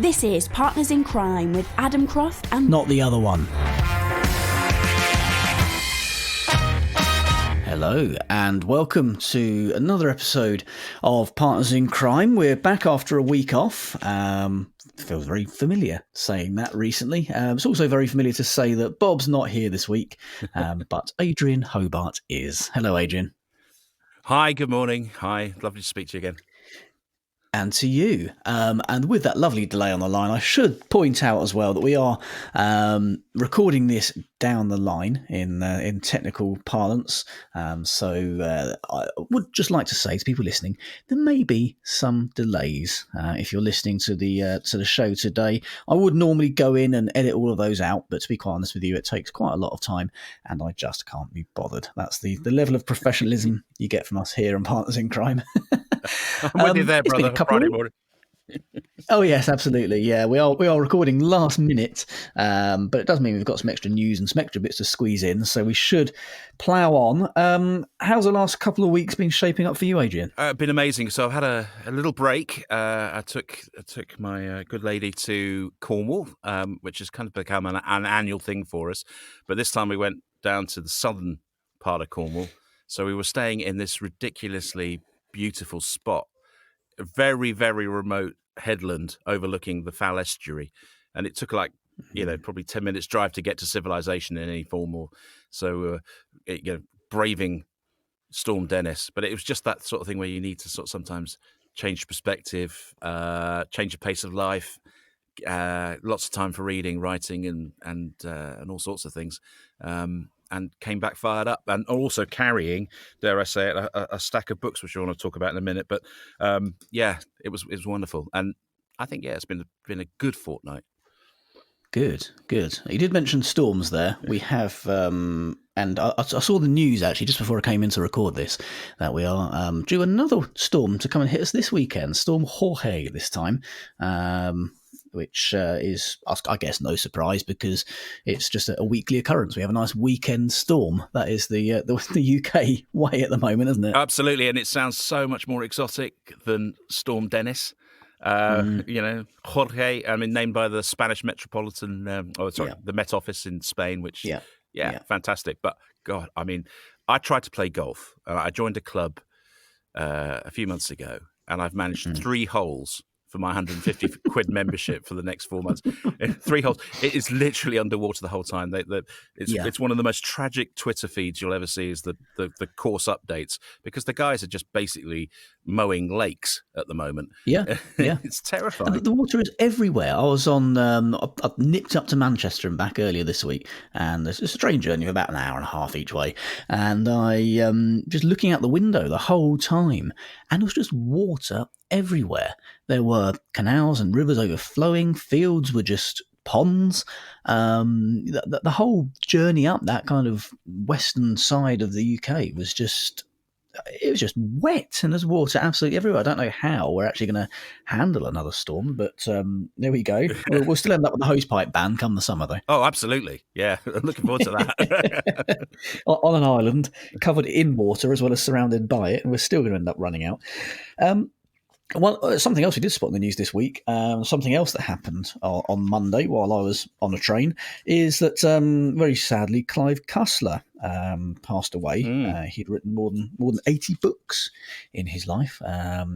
This is Partners in Crime with Adam Croft and... Not the other one. Hello and welcome to another episode of Partners in Crime. We're back after a week off. Feels very familiar saying that recently. It's also very familiar to say that Bob's not here this week, but Adrian Hobart is. Hello, Adrian. Hi, good morning. Hi, lovely to speak to you again. And to you. And with that lovely delay on the line, I should point out as well that we are recording this down the line in technical parlance. So I would just like to say to people listening, there may be some delays if you're listening to the show today. I would normally go in and edit all of those out, but to be quite honest with you, it takes quite a lot of time, and I just can't be bothered. That's the level of professionalism you get from us here on Partners in Crime. I'm with you there, brother. Friday morning. Oh yes, absolutely. Yeah, we are recording last minute, but it does mean we've got some extra news and some extra bits to squeeze in, so we should plough on. How's the last couple of weeks been shaping up for you, Adrian? Been amazing. So I've had a little break. I took my good lady to Cornwall, which has kind of become an annual thing for us. But this time we went down to the southern part of Cornwall. So we were staying in this ridiculously beautiful spot, a very, very remote headland overlooking the Fal estuary, and it took probably 10 minutes drive to get to civilization in any form, or so braving Storm Dennis. But it was just that sort of thing where you need to sort of sometimes change perspective, change the pace of life, lots of time for reading, writing, and all sorts of things. And came back fired up, and also carrying, dare I say it, a stack of books, which I want to talk about in a minute. But it was wonderful, and I think it's been a good fortnight. Good. You did mention storms there. We have, and I saw the news actually just before I came in to record this, that we are due another storm to come and hit us this weekend. Storm Jorge this time. Which is, I guess, no surprise because it's just a weekly occurrence. We have a nice weekend storm. That is the UK way at the moment, isn't it? Absolutely, and it sounds so much more exotic than Storm Dennis. Jorge, named by the Spanish Metropolitan, the Met Office in Spain, which, fantastic. But, God, I tried to play golf. I joined a club a few months ago, and I've managed 3 holes for my 150 quid membership for the next 4 months. 3 holes. It is literally underwater the whole time. It's one of the most tragic Twitter feeds you'll ever see is the course updates, because the guys are just basically mowing lakes at the moment. Yeah. It's terrifying. And the water is everywhere. I was on, I nipped up to Manchester and back earlier this week, and it's a train journey of about an hour and a half each way. And I just looking out the window the whole time, and it was just water everywhere. There were canals and rivers overflowing, fields were just ponds. The whole journey up that kind of western side of the UK was just wet, and there's water absolutely everywhere. I don't know how we're actually going to handle another storm, but there we go. We'll still end up with the hosepipe ban come the summer, though. Oh, absolutely. Yeah, I'm looking forward to that. On an island, covered in water as well as surrounded by it, and we're still going to end up running out. Well, something else we did spot in the news this week, something else that happened on Monday while I was on a train, is that very sadly Clive Cussler passed away. He'd written more than 80 books in his life.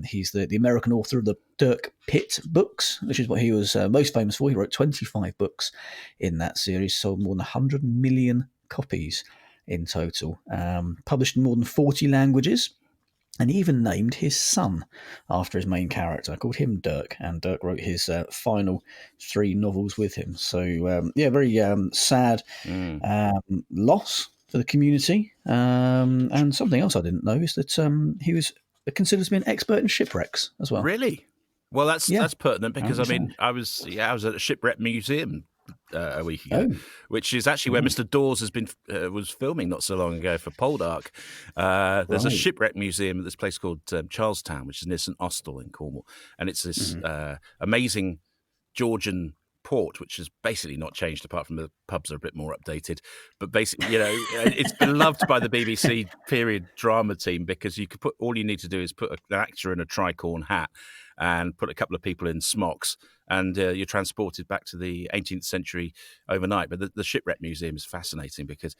He's the American author of the Dirk Pitt books, which is what he was most famous for. He wrote 25 books in that series, sold more than 100 million copies in total, published in more than 40 languages. And he even named his son after his main character, called him Dirk, and Dirk wrote his final 3 novels with him. So, very sad loss for the community. And something else I didn't know is that he was considered to be an expert in shipwrecks as well. Really? Well, that's pertinent because, I was at a shipwreck museum a week ago, which is actually where Mr. Dawes was filming not so long ago for Poldark. There's a shipwreck museum at this place called Charlestown, which is near St Austell in Cornwall, and it's this amazing Georgian port, which has basically not changed apart from the pubs are a bit more updated. But basically, it's beloved by the BBC period drama team because all you need to do is put an actor in a tricorn hat and put a couple of people in smocks, and you're transported back to the 18th century overnight. But the Shipwreck Museum is fascinating because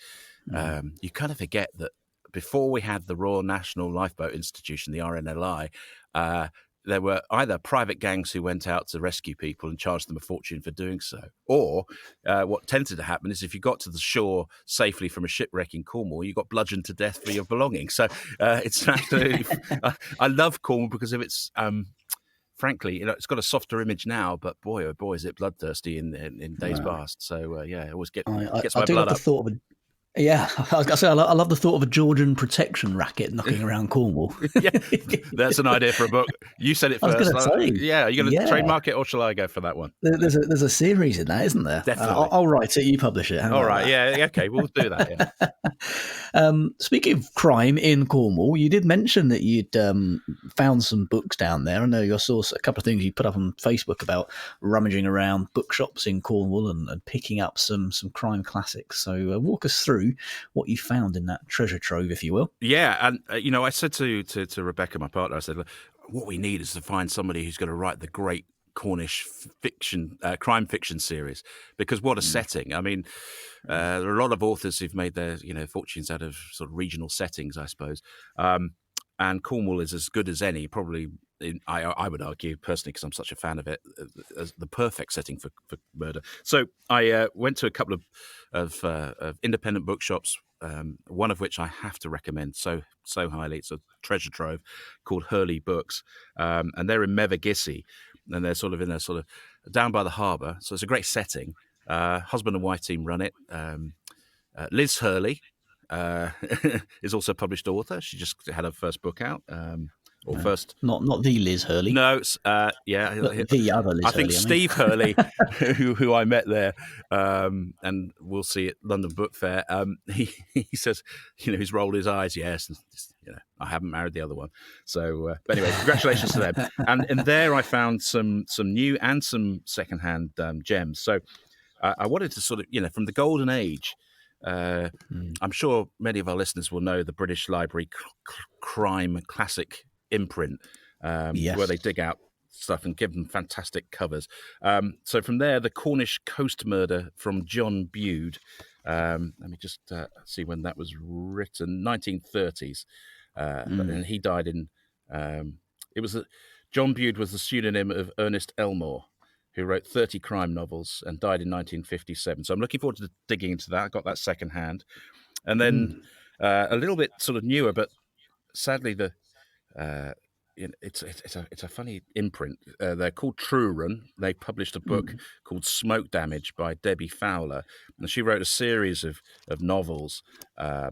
you kind of forget that before we had the Royal National Lifeboat Institution, the RNLI, there were either private gangs who went out to rescue people and charged them a fortune for doing so, or what tended to happen is if you got to the shore safely from a shipwreck in Cornwall, you got bludgeoned to death for your belongings. So it's absolutely... I love Cornwall because of its... frankly, it's got a softer image now, but boy, oh boy, is it bloodthirsty in days past. So, it always gets my blood up. Yeah, I was going to say, I love the thought of a Georgian protection racket knocking around Cornwall. Yeah, that's an idea for a book. You said it first. I was going to say. Yeah, are you going to trademark it, or shall I go for that one? There's a series in that, isn't there? Definitely. I'll write it, you publish it. All right, yeah, okay, we'll do that, yeah. Speaking of crime in Cornwall, you did mention that you'd found some books down there. I know you saw a couple of things you put up on Facebook about rummaging around bookshops in Cornwall and picking up some crime classics. So walk us through what you found in that treasure trove, if you will. Yeah, and I said to Rebecca, my partner, I said, what we need is to find somebody who's going to write the great Cornish fiction, crime fiction series, because what a setting. I mean, there are a lot of authors who've made their fortunes out of sort of regional settings, I suppose. And Cornwall is as good as any, probably, I would argue, personally, because I'm such a fan of it, as the perfect setting for murder. So I went to a couple of independent bookshops, one of which I have to recommend so highly. It's a treasure trove called Hurley Books, and they're in Mevagissey, and they're sort of down by the harbour. So it's a great setting. Husband and wife team run it. Liz Hurley is also a published author. She just had her first book out. First, not the Liz Hurley. No, the other Liz Hurley. I think Steve Hurley, who I met there, and we'll see at London Book Fair. He says, he's rolled his eyes. Yes, I haven't married the other one. So, but anyway, congratulations to them. And there I found some new and some secondhand gems. So I wanted to sort of, from the golden age. I'm sure many of our listeners will know the British Library crime classic imprint, where they dig out stuff and give them fantastic covers. So from there, the Cornish coast murder from John Bude. Let me just see when that was written. 1930s, and he died in. John Bude was the pseudonym of Ernest Elmore, who wrote 30 crime novels and died in 1957. So I'm looking forward to digging into that. I got that secondhand. And then a little bit sort of newer, but sadly it's a funny imprint. They're called True Run. They published a book called Smoke Damage by Debbie Fowler. And she wrote a series of novels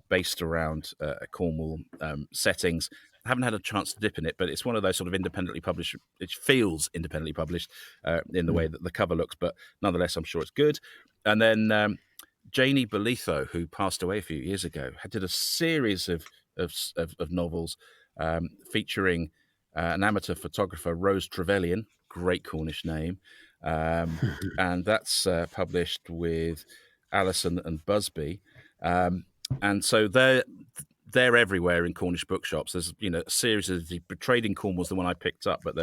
based around Cornwall settings. I haven't had a chance to dip in it, but it's one of those sort of independently published. It feels independently published in the way that the cover looks, but nonetheless, I'm sure it's good. And then Janie Bolitho, who passed away a few years ago, did a series of novels featuring an amateur photographer, Rose Trevelyan, great Cornish name, and that's published with Allison and Busby, and so they're everywhere in Cornish bookshops. There's a series of Betrayed in Cornwall's the one I picked up, but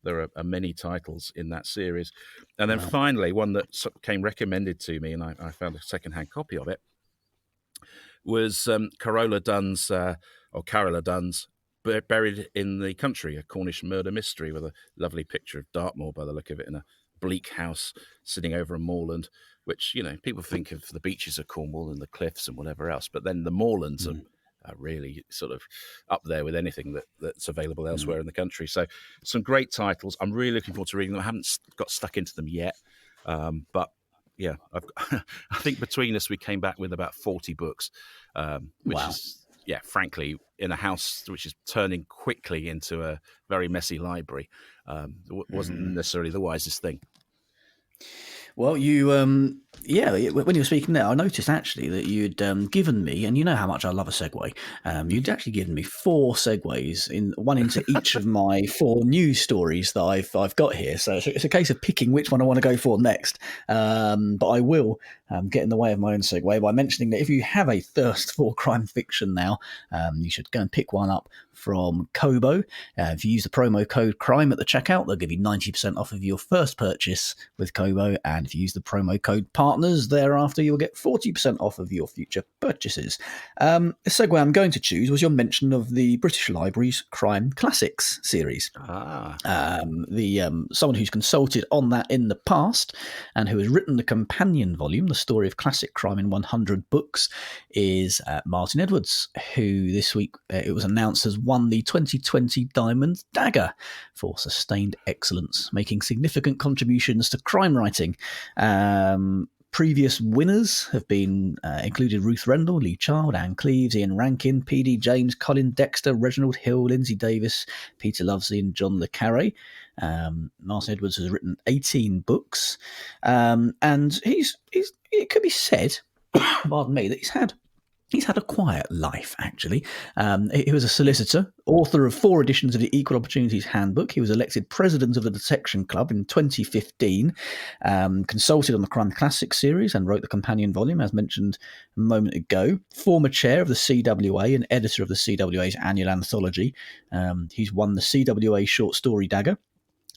there are many titles in that series. And then finally, one that came recommended to me, and I found a secondhand copy of it, was Carola Dunn's Buried in the Country, a Cornish murder mystery with a lovely picture of Dartmoor by the look of it, in a bleak house sitting over a moorland, which, people think of the beaches of Cornwall and the cliffs and whatever else, but then the moorlands are really sort of up there with anything that's available elsewhere in the country. So some great titles. I'm really looking forward to reading them. I haven't got stuck into them yet, but yeah, I think between us we came back with about 40 books, which is, frankly, in a house which is turning quickly into a very messy library, wasn't necessarily the wisest thing. Well, you Yeah, when you were speaking there, I noticed actually that you'd given me, and you know how much I love a segue, you'd actually given me 4 segues, one into each of my 4 news stories that I've got here. So it's a case of picking which one I want to go for next. But I will get in the way of my own segue by mentioning that if you have a thirst for crime fiction now, you should go and pick one up from Kobo. If you use the promo code CRIME at the checkout, they'll give you 90% off of your first purchase with Kobo. And if you use the promo code PARTNERS thereafter, you'll get 40% off of your future purchases. The segue I'm going to choose was your mention of the British Library's Crime Classics series. Someone who's consulted on that in the past and who has written the companion volume, The Story of Classic Crime in 100 Books, is Martin Edwards, who this week it was announced has won the 2020 Diamond Dagger for sustained excellence, making significant contributions to crime writing. Previous winners have been included Ruth Rendell, Lee Child, Anne Cleves, Ian Rankin, P.D. James, Colin Dexter, Reginald Hill, Lindsay Davis, Peter Lovesley and John le Carré. Martin Edwards has written 18 books, and it could be said, pardon me, that he's had a quiet life, actually. He was a solicitor, author of 4 editions of the Equal Opportunities Handbook. He was elected president of the Detection Club in 2015, consulted on the Crime Classics series and wrote the companion volume, as mentioned a moment ago. Former chair of the CWA and editor of the CWA's annual anthology. He's won the CWA Short Story Dagger,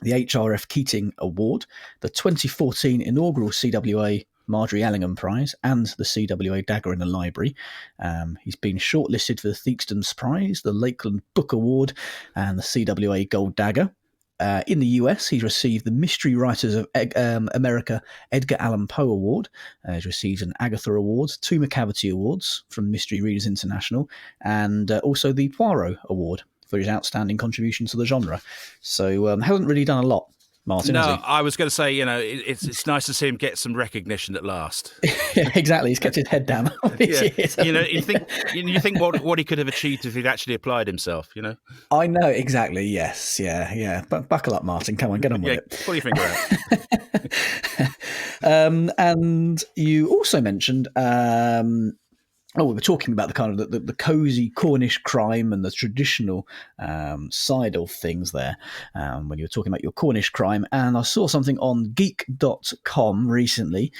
the HRF Keating Award, the 2014 inaugural CWA Marjorie Allingham Prize, and the CWA Dagger in the Library. He's been shortlisted for the Theakston's Prize, the Lakeland Book Award, and the CWA Gold Dagger. In the US, he's received the Mystery Writers of America Edgar Allan Poe Award. He's received an Agatha Award, 2 McCavity Awards from Mystery Readers International, and also the Poirot Award for his outstanding contribution to the genre. So hasn't really done a lot, Martin, has he? I was going to say, it's nice to see him get some recognition at last. Yeah, exactly. He's kept his head down. Years, you think what he could have achieved if he'd actually applied himself. I know exactly. Yes, yeah. But buckle up, Martin. Come on, get on with it. Pull your finger out. And you also mentioned. We were talking about the kind of the cosy Cornish crime and the traditional side of things there when you were talking about your Cornish crime. And I saw something on geek.com recently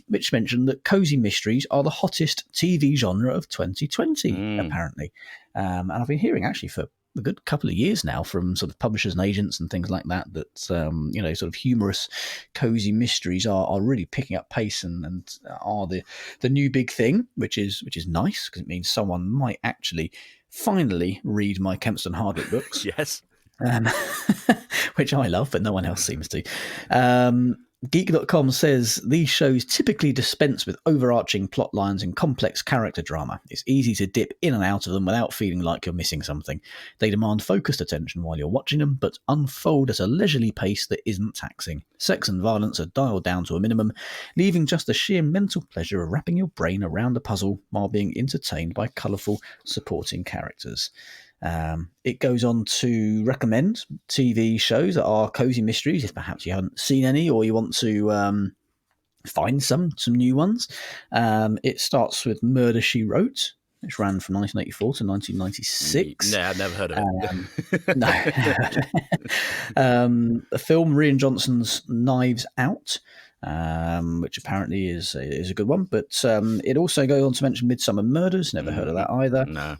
which mentioned that cozy mysteries are the hottest TV genre of 2020, apparently. And I've been hearing actually for a good couple of years now from sort of publishers and agents and things like that sort of humorous cozy mysteries are really picking up pace and are the new big thing, which is nice because it means someone might actually finally read my Kempston Hardwick books. Yes. Which I love, but no one else seems to. Geek.com says these shows typically dispense with overarching plot lines and complex character drama. It's easy to dip in and out of them without feeling like you're missing something. They demand focused attention while you're watching them, but unfold at a leisurely pace that isn't taxing. Sex and violence are dialed down to a minimum, leaving just the sheer mental pleasure of wrapping your brain around a puzzle while being entertained by colourful supporting characters. It goes on to recommend TV shows that are cozy mysteries if perhaps you haven't seen any or you want to find some new ones. It starts with Murder, She Wrote, which ran from 1984 to 1996. Yeah, I've never heard of it. No. The film Rian Johnson's Knives Out, which apparently is a good one, but it also goes on to mention Midsummer Murders. Never heard of that either. No.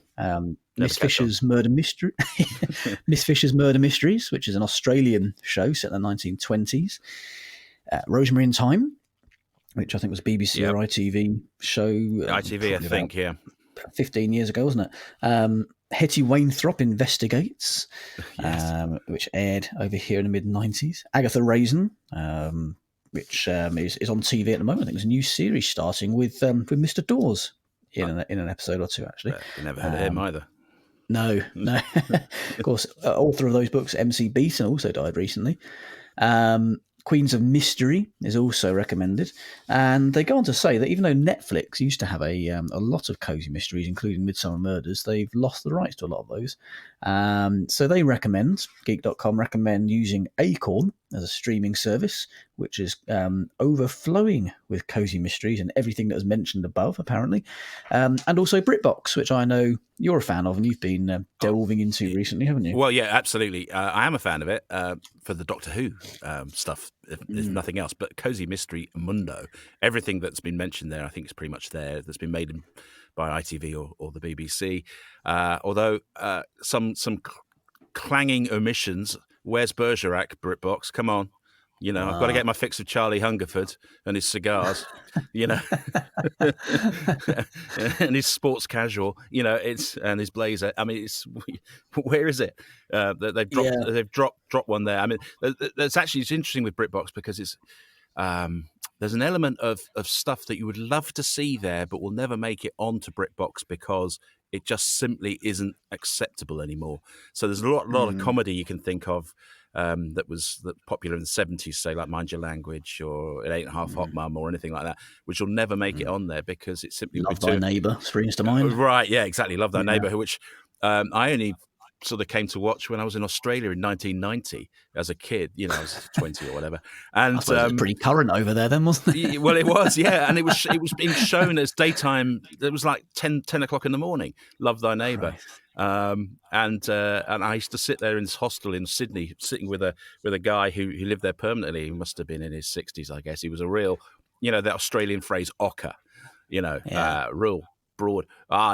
Miss Fisher's Murder Mystery, Miss Fisher's Murder Mysteries, which is an Australian show set in the 1920s. Rosemary in Time, which I think was a BBC or ITV show. ITV, I think, yeah. 15 years ago, wasn't it? Hetty Wainthropp Investigates, Yes. which aired over here in the mid-90s. Agatha Raisin, which is on TV at the moment. I think there's a new series starting with Mr. Dawes in an episode or two, actually. Never heard of him either. No. Of course, author of those books, MC Beaton, also died recently. Queens of Mystery is also recommended. And they go on to say that even though Netflix used to have a lot of cozy mysteries, including Midsummer Murders, they've lost the rights to a lot of those. So they recommend, Geek.com recommend using Acorn, as a streaming service, which is overflowing with cozy mysteries and everything that was mentioned above, apparently. And also Britbox, which I know you're a fan of and you've been delving into recently, haven't you? Well, yeah, absolutely. I am a fan of it for the Doctor Who stuff, if nothing else. But Cozy Mystery Mundo, everything that's been mentioned there, I think is pretty much there. That's been made by ITV or the BBC. Although some clanging omissions. Where's Bergerac, Britbox? Come on. You know, I've got to get my fix of Charlie Hungerford and his cigars, you know, and his sports casual, you know, and his blazer. I mean, where is it? They've dropped one there. I mean, it's interesting with Britbox because it's there's an element of stuff that you would love to see there, but will never make it onto Britbox because it just simply isn't acceptable anymore. So there's a lot of comedy you can think of that was popular in the 70s, say like Mind Your Language or It Ain't Half Hot Mum or anything like that, which will never make it on there because it simply Love Thy Neighbour springs to mind. Right, yeah, exactly. Love Thy Neighbour, which I only sort of came to watch when I was in Australia in 1990 as a kid. You know, I was 20 or whatever. And I suppose it was pretty current over there then, wasn't it? Well, it was, yeah. And it was being shown as daytime. It was like 10 o'clock in the morning. Love Thy Neighbour. And I used to sit there in this hostel in Sydney, sitting with a guy who lived there permanently. He must have been in his 60s, I guess. He was a real, you know, the Australian phrase ochre, you know, real broad.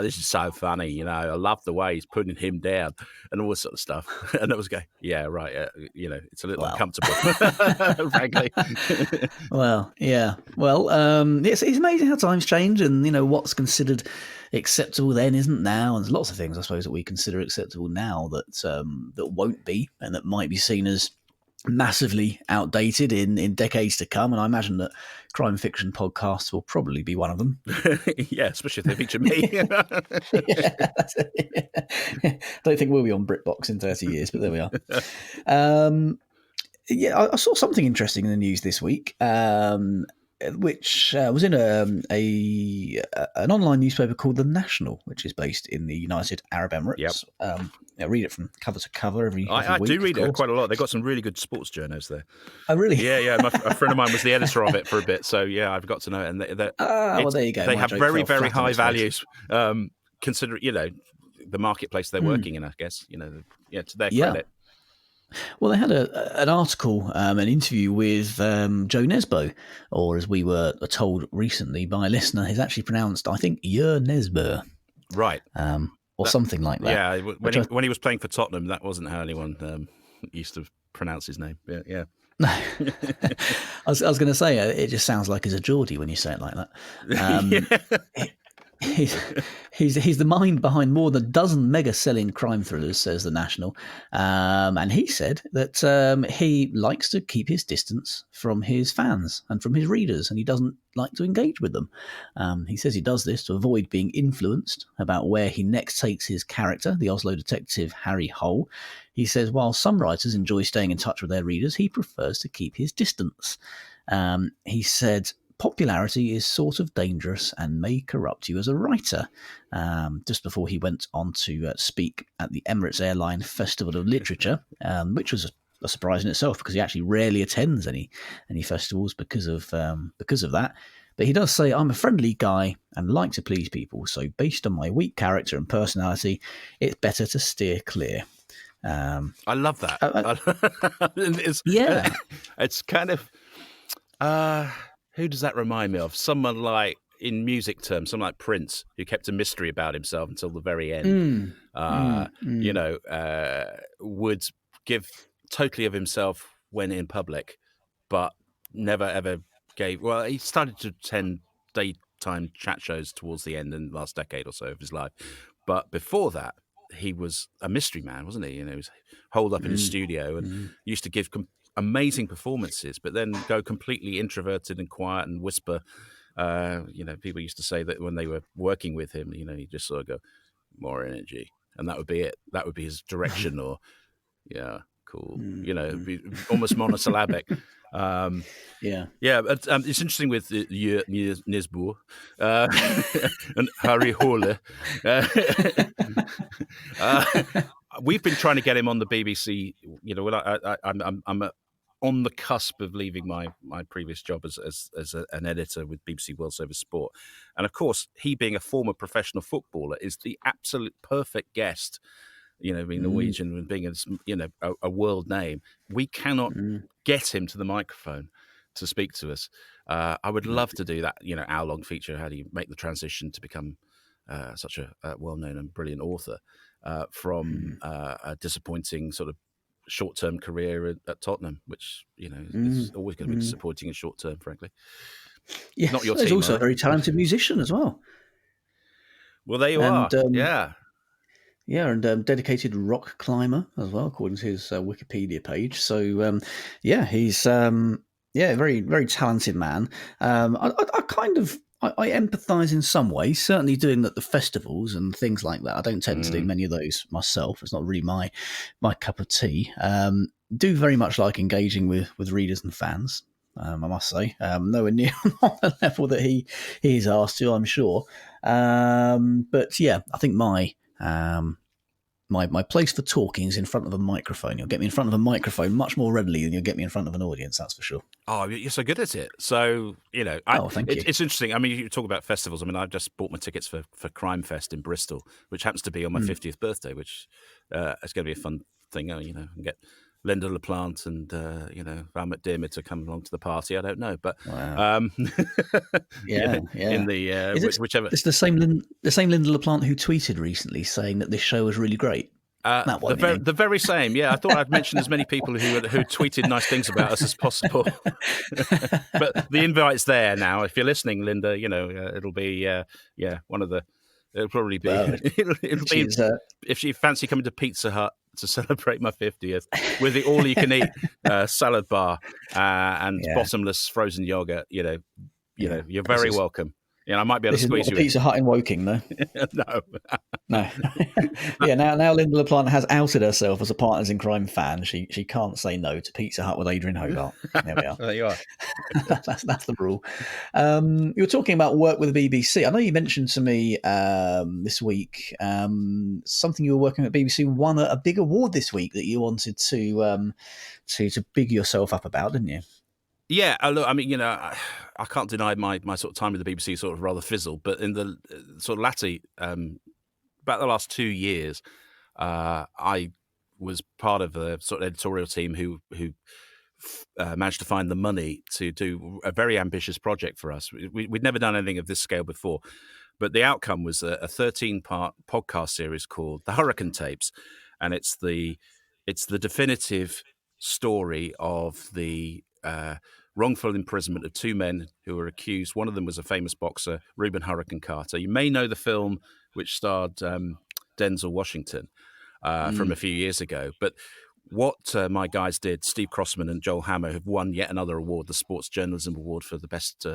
This is so funny, you know. I love the way he's putting him down and all this sort of stuff. And I was going, yeah, right. You know, it's a little uncomfortable, frankly. Well, yeah. Well, it's amazing how times change, and you know what's considered acceptable then isn't now, and there's lots of things I suppose that we consider acceptable now that won't be, and that might be seen as massively outdated in decades to come. And I imagine that crime fiction podcasts will probably be one of them. Yeah, especially if they feature me. I don't think we'll be on Britbox in 30 years, but there we are. I saw something interesting in the news this week, which was in an online newspaper called The National, which is based in the United Arab Emirates. Yep. I read it from cover to cover every week. I do read it quite a lot. They've got some really good sports journos there. Oh, really? Yeah. A friend of mine was the editor of it for a bit, so yeah, I've got to know it. And well, there you go. They have very, very high values, considering, you know, the marketplace they're working in, I guess, you know, to their credit. Well, they had an article, an interview with Joe Nesbø, or as we were told recently by a listener, he's actually pronounced, I think, Nesbø. Right. Or something like that. Yeah, when he was playing for Tottenham, that wasn't how anyone used to pronounce his name. Yeah. I was going to say, it just sounds like he's a Geordie when you say it like that. He's the mind behind more than a dozen mega-selling crime thrillers, says The National. And he said that he likes to keep his distance from his fans and from his readers, and he doesn't like to engage with them. He says he does this to avoid being influenced about where he next takes his character, the Oslo detective Harry Hole. He says while some writers enjoy staying in touch with their readers, he prefers to keep his distance. He said popularity is sort of dangerous and may corrupt you as a writer. Just before he went on to speak at the Emirates Airline Festival of Literature, which was a surprise in itself because he actually rarely attends any festivals because of that. But he does say, I'm a friendly guy and like to please people, so based on my weak character and personality, it's better to steer clear. I love that. It's kind of... who does that remind me of? Someone like, in music terms, someone like Prince, who kept a mystery about himself until the very end. You know, would give totally of himself when in public, but never ever gave. Well, he started to attend daytime chat shows towards the end in the last decade or so of his life, but before that, he was a mystery man, wasn't he? You know, he was holed up in his studio and used to give amazing performances, but then go completely introverted and quiet and whisper. You know, people used to say that when they were working with him, you know, he'd just sort of go, more energy, and that would be it. That would be his direction, or cool. You know, it'd be almost monosyllabic. But, it's interesting with Nesbø and Harry Hole. We've been trying to get him on the BBC. You know, on the cusp of leaving my previous job as an editor with BBC World Service Sport. And of course, he being a former professional footballer is the absolute perfect guest, being Norwegian and being a world name. We cannot get him to the microphone to speak to us. I would love to do that, hour-long feature. How do you make the transition to become such a well-known and brilliant author from a disappointing sort of short-term career at Tottenham, which is always going to be disappointing in short-term, frankly. Yes, not your he's team, also right? a very talented musician as well. Well, there you are. Yeah. Yeah, and dedicated rock climber as well, according to his Wikipedia page. So, he's very, very talented man. I empathise in some ways, certainly doing at the festivals and things like that. I don't tend to do many of those myself. It's not really my cup of tea. Do very much like engaging with readers and fans, I must say. Nowhere near on the level that he's asked to, I'm sure. But yeah, I think my place for talking is in front of a microphone. You'll get me in front of a microphone much more readily than you'll get me in front of an audience, that's for sure. Oh, you're so good at it. So, thank you. It's interesting. I mean, you talk about festivals. I mean, I've just bought my tickets for Crime Fest in Bristol, which happens to be on my 50th birthday, which is going to be a fun thing. And get Lynda La Plante and, Val McDermott to come along to the party. I don't know. But, wow. In the, whichever. It's the same Lynda La Plante who tweeted recently saying that this show was really great. The very same, yeah. I thought I'd mention as many people who tweeted nice things about us as possible. But the invite's there now. If you're listening, Lynda, it'll be one of the. It'll probably be. It'll be if you fancy coming to Pizza Hut to celebrate my 50th with the all-you-can-eat salad bar and bottomless frozen yogurt. You're very welcome. I might be able to squeeze you. Pizza Hut in Woking, no. No. Yeah. Now Lynda La Plante has outed herself as a Partners in Crime fan. She can't say no to Pizza Hut with Adrian Hobart. There we are. There you are. That's the rule. You were talking about work with the BBC. I know you mentioned to me this week something you were working at BBC won a big award this week that you wanted to big yourself up about, didn't you? Yeah, look, I mean, I can't deny my sort of time with the BBC sort of rather fizzled, but in the sort of latter, about the last 2 years, I was part of a sort of editorial team who managed to find the money to do a very ambitious project for us. We'd never done anything of this scale before, but the outcome was a 13-part podcast series called The Hurricane Tapes, and it's the definitive story of the wrongful imprisonment of two men who were accused. One of them was a famous boxer, Reuben Hurricane Carter. You may know the film which starred Denzel Washington from a few years ago. But what my guys did, Steve Crossman and Joel Hammer, have won yet another award, the Sports Journalism Award for the best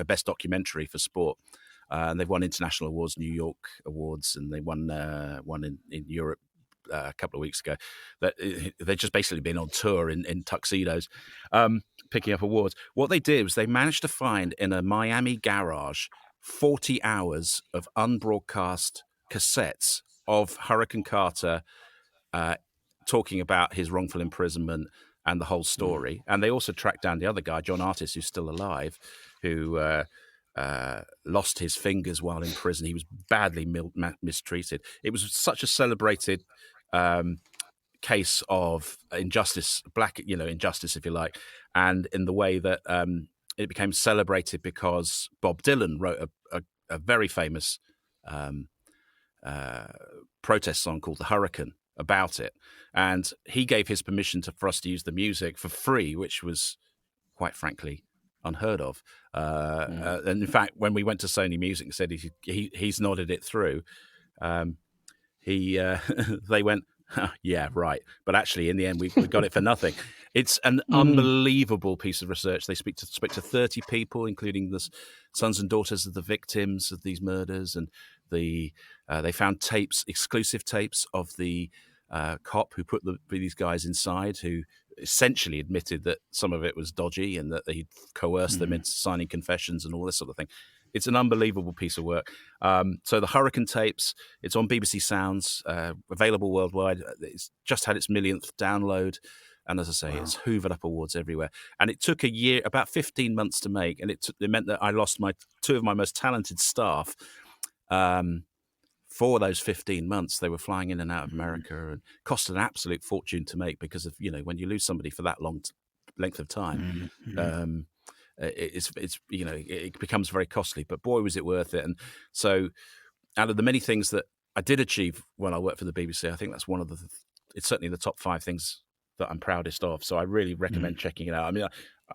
best documentary for sport. And they've won international awards, New York awards, and they won one in Europe a couple of weeks ago. That they've just basically been on tour in tuxedos, picking up awards. What they did was they managed to find in a Miami garage 40 hours of unbroadcast cassettes of Hurricane Carter talking about his wrongful imprisonment and the whole story. And they also tracked down the other guy, John Artis, who's still alive, who lost his fingers while in prison. He was badly mistreated. It was such a celebrated case of injustice, black, injustice, if you like, and in the way that it became celebrated because Bob Dylan wrote a very famous protest song called The Hurricane about it. And he gave his permission for us to use the music for free, which was, quite frankly, unheard of. And in fact, when we went to Sony Music and said he's nodded it through, they went, yeah, right. But actually, in the end, we got it for nothing. It's an unbelievable piece of research. They speak to 30 people, including the sons and daughters of the victims of these murders, and they found exclusive tapes of the cop who put these guys inside, who essentially admitted that some of it was dodgy and that he coerced them into signing confessions and all this sort of thing. It's an unbelievable piece of work. So the Hurricane Tapes, it's on BBC Sounds, available worldwide. It's just had its millionth download. And as I say, it's hoovered up awards everywhere. And it took a year, about 15 months to make. And it meant that I lost two of my most talented staff for those 15 months. They were flying in and out of America and cost an absolute fortune to make because of, when you lose somebody for that long length of time, it becomes very costly. But boy, was it worth it. And so out of the many things that I did achieve when I worked for the BBC, I think that's one of it's certainly the top 5 things that I'm proudest of. So I really recommend checking it out. I mean,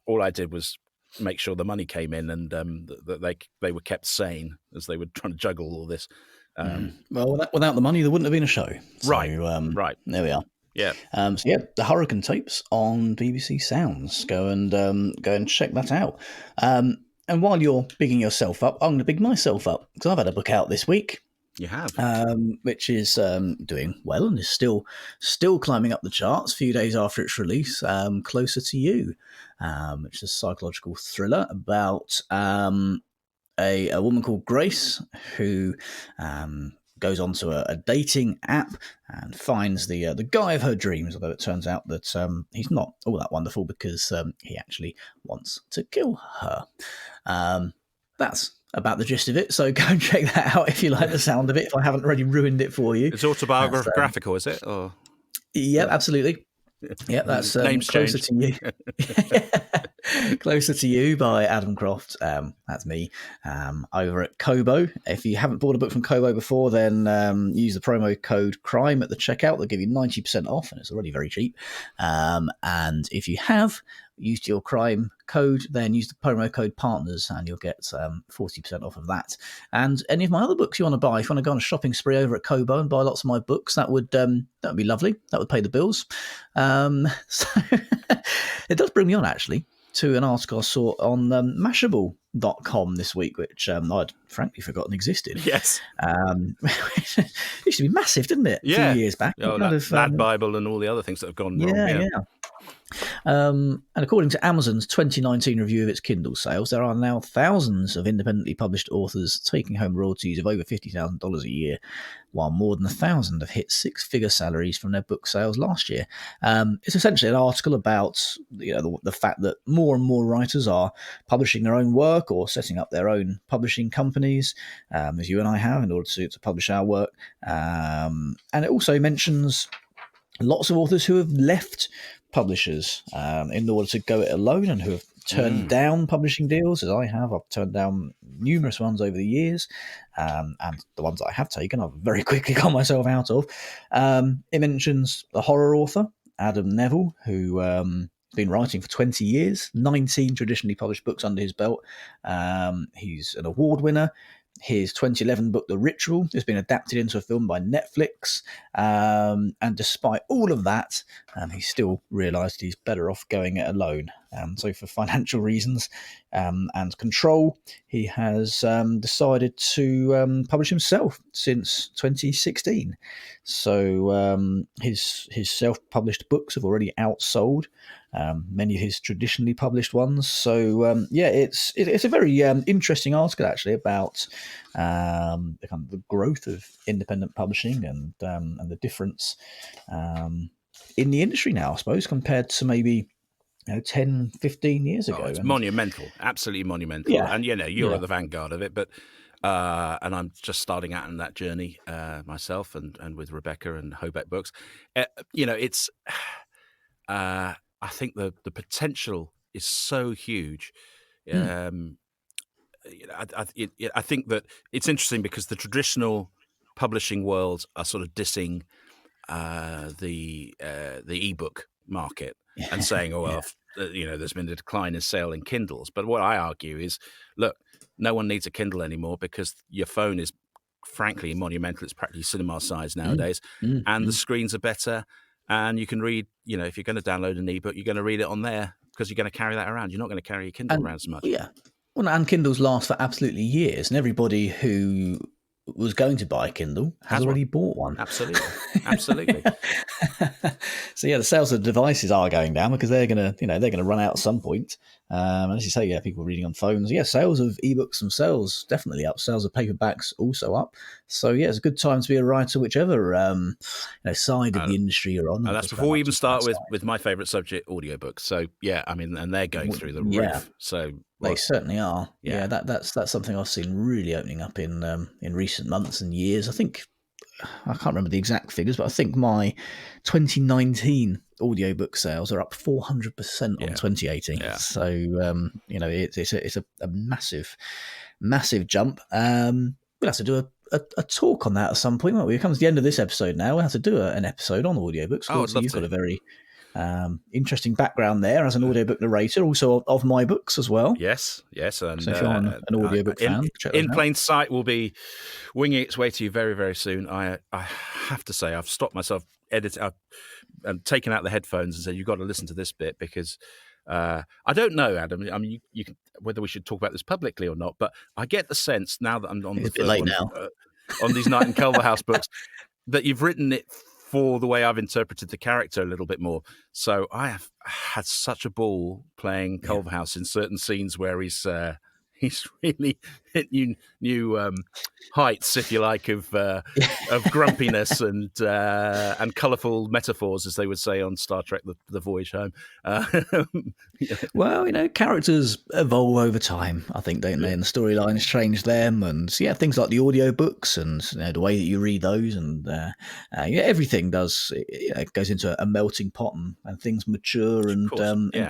all I did was make sure the money came in and that they were kept sane as they were trying to juggle all this. Well, without the money, there wouldn't have been a show. So, right. There we are. Yeah. The Hurricane tapes on BBC Sounds. Go and check that out. And while you're bigging yourself up, I'm going to big myself up because I've had a book out this week. You have, which is doing well and is still climbing up the charts. A few days after its release, Closer to You, which is a psychological thriller about a woman called Grace who goes onto a dating app and finds the guy of her dreams, although it turns out that he's not all that wonderful because he actually wants to kill her. That's about the gist of it, so go and check that out if you like the sound of it, if I haven't already ruined it for you. It's autobiographical, is it? Or... Yeah, absolutely. Yeah, that's Closer to You. Closer to You by Adam Croft. That's me over at Kobo. If you haven't bought a book from Kobo before, then use the promo code CRIME at the checkout. They'll give you 90% off, and it's already very cheap. And if you have used your CRIME code, then use the promo code PARTNERS and you'll get 40% off of that. And any of my other books you want to buy, if you want to go on a shopping spree over at Kobo and buy lots of my books, that would be lovely. That would pay the bills. So it does bring me on, actually, to an article I saw on Mashable.com this week, which I'd frankly forgotten existed. Yes. It used to be massive, didn't it? Yeah. A few years back. Mad Bible and all the other things that have gone wrong. Yeah. And according to Amazon's 2019 review of its Kindle sales, there are now thousands of independently published authors taking home royalties of over $50,000 a year, while more than 1,000 have hit 6-figure salaries from their book sales last year. It's essentially an article about the fact that more and more writers are publishing their own work or setting up their own publishing companies, as you and I have, in order to publish our work. And it also mentions lots of authors who have left publishers in order to go it alone and who have turned down publishing deals, as I have. I've turned down numerous ones over the years, and the ones that I have taken I've very quickly got myself out of. It mentions the horror author Adam Neville, who been writing for 20 years, 19 traditionally published books under his belt. He's an award winner. His 2011 book, The Ritual, has been adapted into a film by Netflix. And despite all of that, he's still realised he's better off going it alone. So for financial reasons and control, he has decided to publish himself since 2016. So his self-published books have already outsold many of his traditionally published ones. So it's a very interesting article actually about the growth of independent publishing and the difference in the industry now, I suppose, compared to maybe 10, 15 years ago. It's monumental, absolutely monumental. Yeah. And you're at the vanguard of it, but and I'm just starting out on that journey myself and with Rebecca and Hobart Books. It's I think the potential is so huge. I think that it's interesting because the traditional publishing worlds are sort of dissing the ebook market and saying, there's been a decline in sale in Kindles. But what I argue is, look, no one needs a Kindle anymore because your phone is frankly monumental. It's practically cinema size nowadays, and the screens are better. And you can read, if you're going to download an ebook, you're going to read it on there because you're going to carry that around. You're not going to carry your Kindle around so much. Yeah. Well, and Kindles last for absolutely years. And everybody who was going to buy a Kindle has already bought one. Absolutely. Absolutely. So, the sales of devices are going down because they're going to run out at some point. And as you say, yeah, people reading on phones. Yeah, sales of ebooks themselves definitely up. Sales of paperbacks also up. So yeah, it's a good time to be a writer, whichever side of the industry you're on. And that's before we even start with my favourite subject, audiobooks. So yeah, I mean, and they're going through the roof. So they certainly are. Yeah, that's something I've seen really opening up in recent months and years. I think I can't remember the exact figures, but I think my 2019 audiobook sales are up 400% on 2018. Yeah. So it's a massive jump. We'll have to do a talk on that at some point, won't we? It comes to the end of this episode now. We'll have to do an episode on audiobooks. So you've got a very interesting background there as an audiobook narrator, also of my books as well. Yes. And, so if you're an audiobook fan, In Plain Sight will be winging its way to you very, very soon. I have to say, I've stopped myself I've taken out the headphones and said, you've got to listen to this bit because I don't know, Adam. I mean, you can, whether we should talk about this publicly or not, but I get the sense now that I'm on the third one, on these Night and Culverhouse books, that you've written it for the way I've interpreted the character a little bit more. So I have had such a ball playing Culverhouse in certain scenes where he's really hit new heights, if you like, of grumpiness and colourful metaphors, as they would say on Star Trek: The Voyage Home. Well, characters evolve over time, I think, don't they? And the storylines change them, and things like the audiobooks and the way that you read those, and everything does. It goes into a melting pot, and things mature and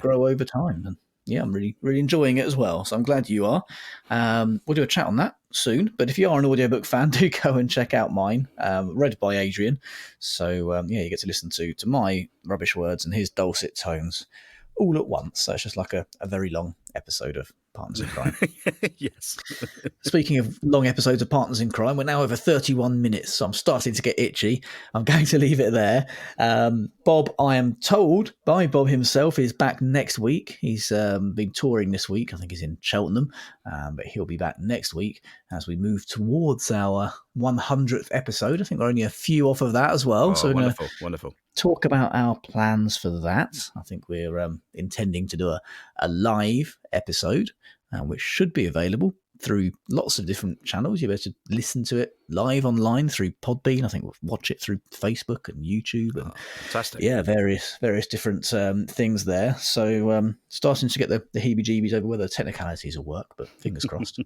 grow over time. And I'm really, really enjoying it as well. So I'm glad you are. We'll do a chat on that soon. But if you are an audiobook fan, do go and check out mine, read by Adrian. So, you get to listen to my rubbish words and his dulcet tones all at once. So it's just like a very long episode of Partners in Crime. Yes. Speaking of long episodes of Partners in Crime, we're now over 31 minutes, so I'm starting to get itchy. I'm going to leave it there. Bob, I am told by Bob himself, is back next week. He's been touring this week. I think he's in Cheltenham, but he'll be back next week as we move towards our 100th episode. I think we're only a few off of that as well. Oh, so wonderful. Talk about our plans for that. I think we're intending to do a live episode, which should be available through lots of different channels. You'll be able to listen to it live online through Podbean. I think we'll watch it through Facebook and YouTube and fantastic. Yeah, various different things there. So starting to get the heebie-jeebies over whether the technicalities will work, but fingers crossed.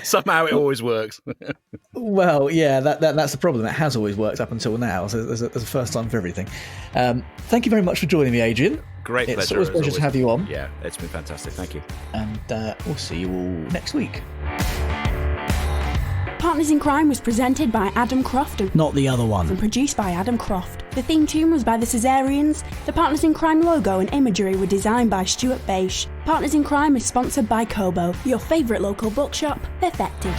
Somehow it always works. Well, yeah, that's the problem. It has always worked up until now. So there's a first time for everything. Thank you very much for joining me, Adrian. Great pleasure. It's always a pleasure to have you on. Yeah, it's been fantastic. Thank you. And we'll see you all next week. Partners in Crime was presented by Adam Croft and not the other one. And produced by Adam Croft. The theme tune was by the Caesareans. The Partners in Crime logo and imagery were designed by Stuart Beisch. Partners in Crime is sponsored by Kobo, your favourite local bookshop, perfected.